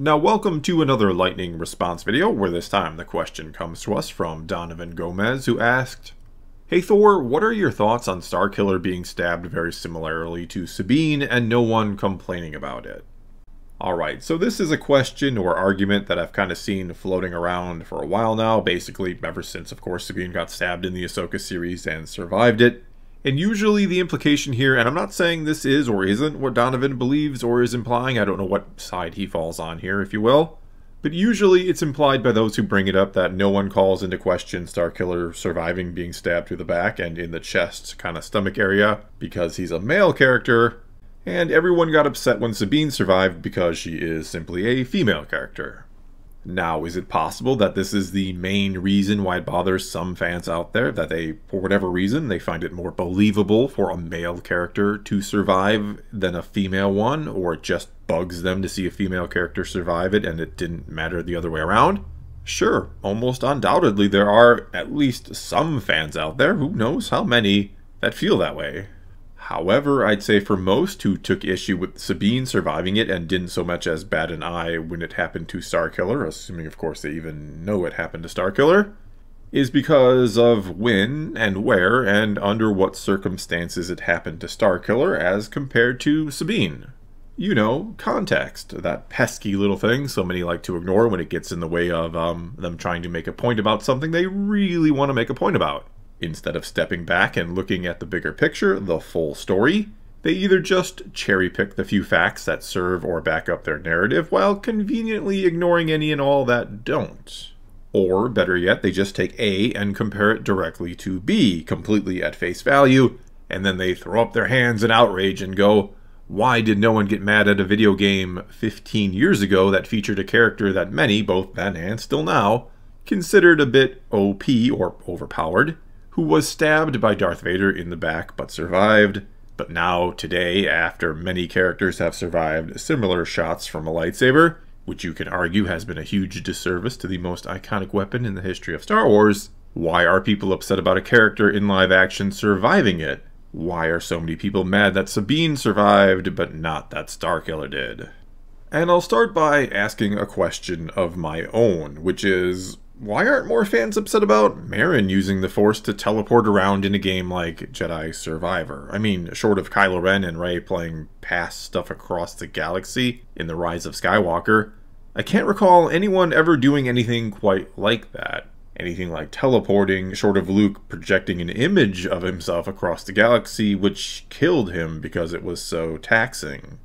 Now welcome to another lightning response video, where this time the question comes to us from Donovan Gomez, who asked, "Hey Thor, what are your thoughts on Starkiller being stabbed very similarly to Sabine and no one complaining about it?" Alright, so this is a question or argument that I've kind of seen floating around for a while now, basically ever since, of course, Sabine got stabbed in the Ahsoka series and survived it. And usually the implication here, and I'm not saying this is or isn't what Donovan believes or is implying, I don't know what side he falls on here, if you will, but usually it's implied by those who bring it up that no one calls into question Starkiller surviving being stabbed through the back and in the chest kind of stomach area because he's a male character, and everyone got upset when Sabine survived because she is simply a female character. Now, is it possible that this is the main reason why it bothers some fans out there, that they, for whatever reason, they find it more believable for a male character to survive than a female one, or it just bugs them to see a female character survive it and it didn't matter the other way around? Sure, almost undoubtedly there are at least some fans out there, who knows how many, that feel that way. However, I'd say for most who took issue with Sabine surviving it and didn't so much as bat an eye when it happened to Starkiller, assuming of course they even know it happened to Starkiller, is because of when and where and under what circumstances it happened to Starkiller as compared to Sabine. You know, context, that pesky little thing so many like to ignore when it gets in the way of them trying to make a point about something they really want to make a point about. Instead of stepping back and looking at the bigger picture, the full story, they either just cherry-pick the few facts that serve or back up their narrative while conveniently ignoring any and all that don't. Or, better yet, they just take A and compare it directly to B, completely at face value, and then they throw up their hands in outrage and go, "Why did no one get mad at a video game 15 years ago that featured a character that many, both then and still now, considered a bit OP or overpowered, who was stabbed by Darth Vader in the back but survived, but now, today, after many characters have survived similar shots from a lightsaber, which you can argue has been a huge disservice to the most iconic weapon in the history of Star Wars, why are people upset about a character in live action surviving it? Why are so many people mad that Sabine survived, but not that Starkiller did?" And I'll start by asking a question of my own, which is, why aren't more fans upset about Merrin using the Force to teleport around in a game like Jedi Survivor? I mean, short of Kylo Ren and Rey playing past stuff across the galaxy in The Rise of Skywalker, I can't recall anyone ever doing anything quite like that. Anything like teleporting, short of Luke projecting an image of himself across the galaxy, which killed him because it was so taxing.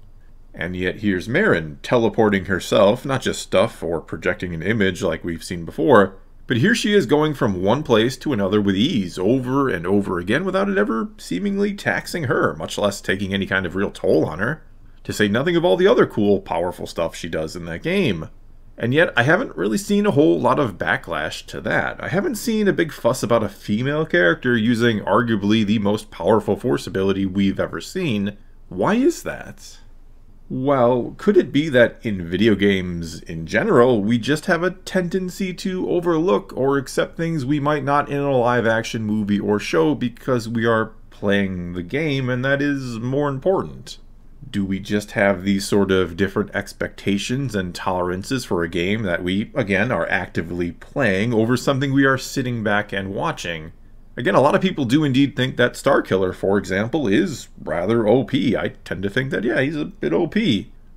And yet here's Merrin teleporting herself, not just stuff or projecting an image like we've seen before, but here she is going from one place to another with ease, over and over again, without it ever seemingly taxing her, much less taking any kind of real toll on her, to say nothing of all the other cool, powerful stuff she does in that game. And yet I haven't really seen a whole lot of backlash to that. I haven't seen a big fuss about a female character using arguably the most powerful Force ability we've ever seen. Why is that? Well, could it be that in video games in general, we just have a tendency to overlook or accept things we might not in a live-action movie or show because we are playing the game and that is more important? Do we just have these sort of different expectations and tolerances for a game that we, again, are actively playing over something we are sitting back and watching? Again, a lot of people do indeed think that Starkiller, for example, is rather OP. I tend to think that, yeah, he's a bit OP.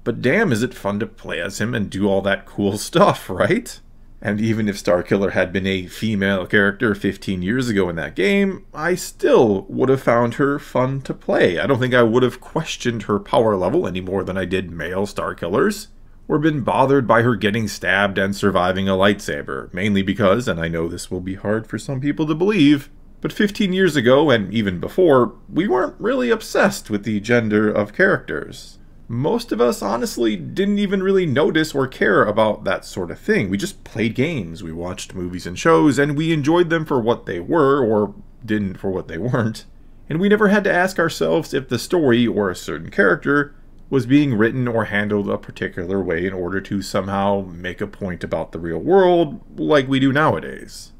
But damn, is it fun to play as him and do all that cool stuff, right? And even if Starkiller had been a female character 15 years ago in that game, I still would have found her fun to play. I don't think I would have questioned her power level any more than I did male Starkillers, or been bothered by her getting stabbed and surviving a lightsaber, mainly because, and I know this will be hard for some people to believe, but 15 years ago, and even before, we weren't really obsessed with the gender of characters. Most of us honestly didn't even really notice or care about that sort of thing. We just played games, we watched movies and shows, and we enjoyed them for what they were, or didn't for what they weren't. And we never had to ask ourselves if the story, or a certain character, was being written or handled a particular way in order to somehow make a point about the real world, like we do nowadays.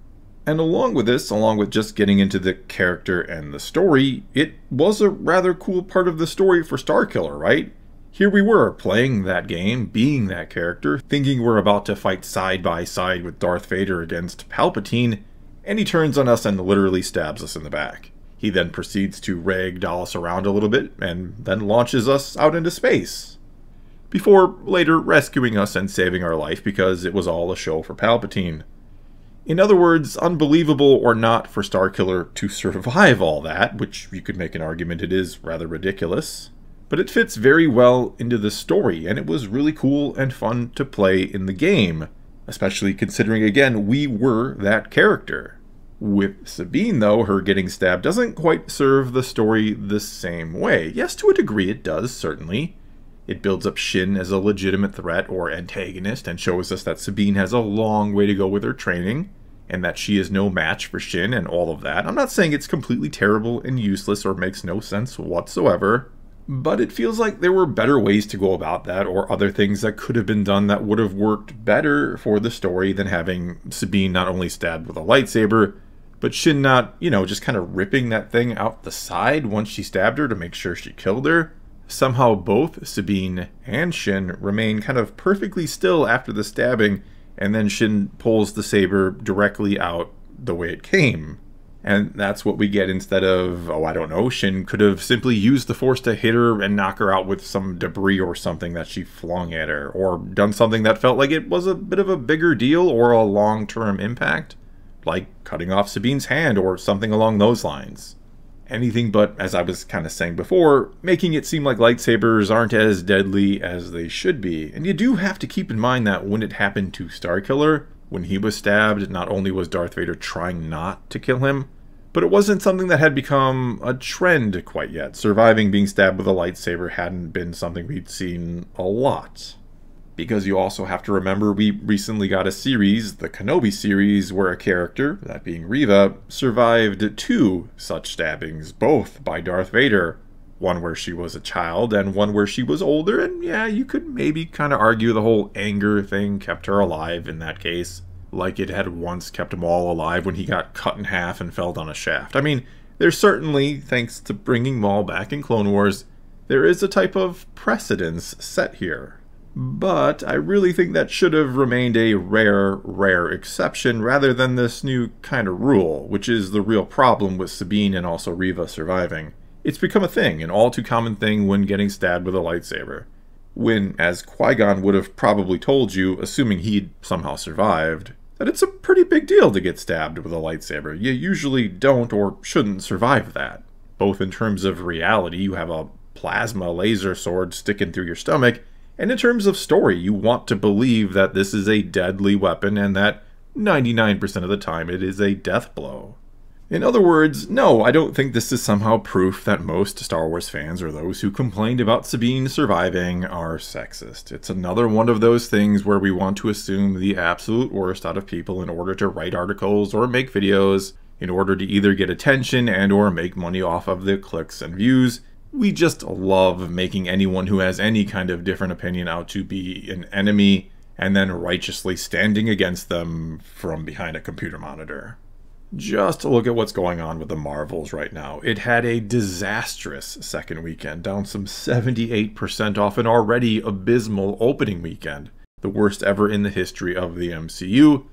And along with this, along with just getting into the character and the story, it was a rather cool part of the story for Starkiller, right? Here we were, playing that game, being that character, thinking we're about to fight side by side with Darth Vader against Palpatine, and he turns on us and literally stabs us in the back. He then proceeds to ragdoll us around a little bit, and then launches us out into space, before later rescuing us and saving our life because it was all a show for Palpatine. In other words, unbelievable or not for Starkiller to survive all that, which you could make an argument it is rather ridiculous, but it fits very well into the story, and it was really cool and fun to play in the game, especially considering, again, we were that character. With Sabine, though, her getting stabbed doesn't quite serve the story the same way. Yes, to a degree it does, certainly. It builds up Shin as a legitimate threat or antagonist and shows us that Sabine has a long way to go with her training, and that she is no match for Shin and all of that. I'm not saying it's completely terrible and useless or makes no sense whatsoever, but it feels like there were better ways to go about that, or other things that could have been done that would have worked better for the story than having Sabine not only stabbed with a lightsaber, but Shin not, just kind of ripping that thing out the side once she stabbed her to make sure she killed her. Somehow both Sabine and Shin remain kind of perfectly still after the stabbing, and then Shin pulls the saber directly out the way it came. And that's what we get instead of, I don't know, Shin could have simply used the Force to hit her and knock her out with some debris or something that she flung at her, or done something that felt like it was a bit of a bigger deal or a long-term impact, like cutting off Sabine's hand or something along those lines. Anything but, as I was kind of saying before, making it seem like lightsabers aren't as deadly as they should be. And you do have to keep in mind that when it happened to Starkiller, when he was stabbed, not only was Darth Vader trying not to kill him, but it wasn't something that had become a trend quite yet. Surviving being stabbed with a lightsaber hadn't been something we'd seen a lot. Because you also have to remember we recently got a series, the Kenobi series, where a character, that being Reva, survived 2 such stabbings, both by Darth Vader. One where she was a child and one where she was older, and yeah, you could maybe kind of argue the whole anger thing kept her alive in that case, like it had once kept Maul alive when he got cut in half and fell down a shaft. I mean, there's certainly, thanks to bringing Maul back in Clone Wars, there is a type of precedence set here. But I really think that should have remained a rare exception rather than this new kind of rule, which is the real problem with Sabine and also Reva surviving. It's become a thing, an all too common thing when getting stabbed with a lightsaber. When, as Qui-Gon would have probably told you, assuming he'd somehow survived, that it's a pretty big deal to get stabbed with a lightsaber. You usually don't or shouldn't survive that. Both in terms of reality, you have a plasma laser sword sticking through your stomach, and in terms of story, you want to believe that this is a deadly weapon and that 99% of the time it is a death blow. In other words, no, I don't think this is somehow proof that most Star Wars fans or those who complained about Sabine surviving are sexist. It's another one of those things where we want to assume the absolute worst out of people in order to write articles or make videos, in order to either get attention and or make money off of the clicks and views. We just love making anyone who has any kind of different opinion out to be an enemy and then righteously standing against them from behind a computer monitor. Just look at what's going on with the Marvels right now. It had a disastrous second weekend, down some 78% off an already abysmal opening weekend, the worst ever in the history of the MCU.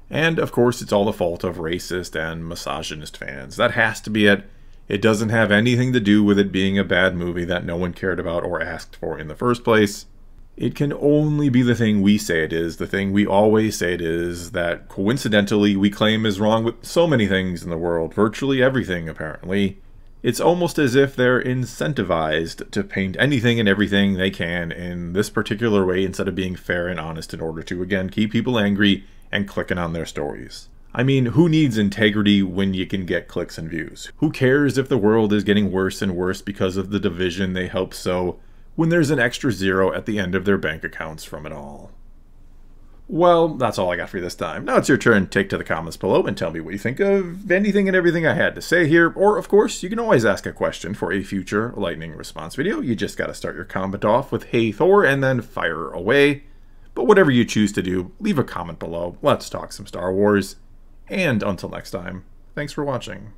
And of course it's all the fault of racist and misogynist fans. That has to be it. It doesn't have anything to do with it being a bad movie that no one cared about or asked for in the first place. It can only be the thing we say it is, the thing we always say it is, that coincidentally we claim is wrong with so many things in the world, virtually everything apparently. It's almost as if they're incentivized to paint anything and everything they can in this particular way instead of being fair and honest in order to, again, keep people angry and clicking on their stories. I mean, who needs integrity when you can get clicks and views? Who cares if the world is getting worse and worse because of the division they help sow when there's an extra zero at the end of their bank accounts from it all? Well, that's all I got for you this time. Now it's your turn. Take to the comments below and tell me what you think of anything and everything I had to say here. Or, of course, you can always ask a question for a future lightning response video. You just gotta start your comment off with "Hey Thor" and then fire away. But whatever you choose to do, leave a comment below. Let's talk some Star Wars. And until next time, thanks for watching.